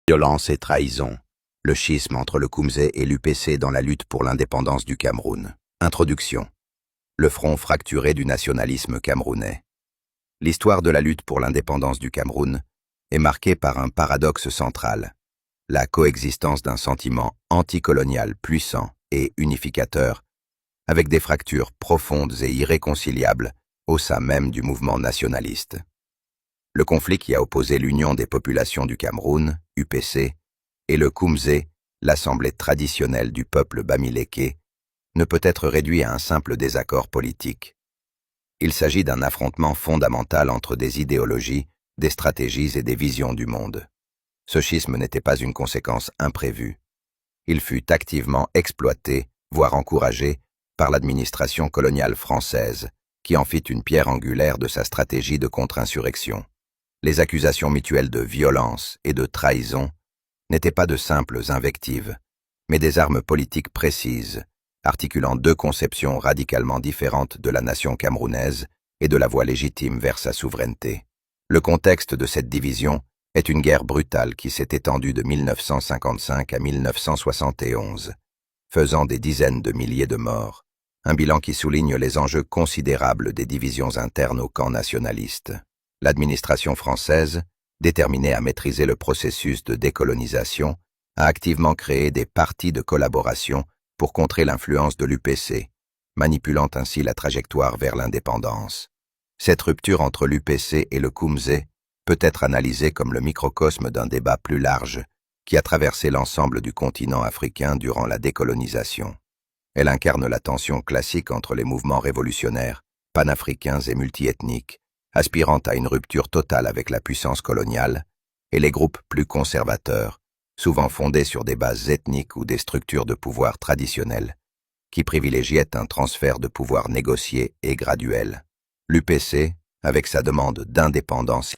Violence et trahison. Le schisme entre le Koumzé et l'UPC dans la lutte pour l'indépendance du Cameroun. Introduction. Le front fracturé du nationalisme camerounais. L'histoire de la lutte pour l'indépendance du Cameroun est marquée par un paradoxe central, la coexistence d'un sentiment anticolonial puissant et unificateur, avec des fractures profondes et irréconciliables au sein même du mouvement nationaliste. Le conflit qui a opposé l'Union des populations du Cameroun, UPC, et le Koumzé, l'assemblée traditionnelle du peuple bamiléké, ne peut être réduit à un simple désaccord politique. Il s'agit d'un affrontement fondamental entre des idéologies, des stratégies et des visions du monde. Ce schisme n'était pas une conséquence imprévue. Il fut activement exploité, voire encouragé, par l'administration coloniale française, qui en fit une pierre angulaire de sa stratégie de contre-insurrection. Les accusations mutuelles de violence et de trahison n'étaient pas de simples invectives, mais des armes politiques précises, articulant deux conceptions radicalement différentes de la nation camerounaise et de la voie légitime vers sa souveraineté. Le contexte de cette division est une guerre brutale qui s'est étendue de 1955 à 1971, faisant des dizaines de milliers de morts, un bilan qui souligne les enjeux considérables des divisions internes au camp nationaliste. L'administration française, déterminée à maîtriser le processus de décolonisation, a activement créé des partis de collaboration pour contrer l'influence de l'UPC, manipulant ainsi la trajectoire vers l'indépendance. Cette rupture entre l'UPC et le Koumzé peut être analysée comme le microcosme d'un débat plus large qui a traversé l'ensemble du continent africain durant la décolonisation. Elle incarne la tension classique entre les mouvements révolutionnaires, panafricains et multiethniques, aspirant à une rupture totale avec la puissance coloniale, et les groupes plus conservateurs, souvent fondés sur des bases ethniques ou des structures de pouvoir traditionnelles, qui privilégiaient un transfert de pouvoir négocié et graduel. L'UPC, avec sa demande d'indépendance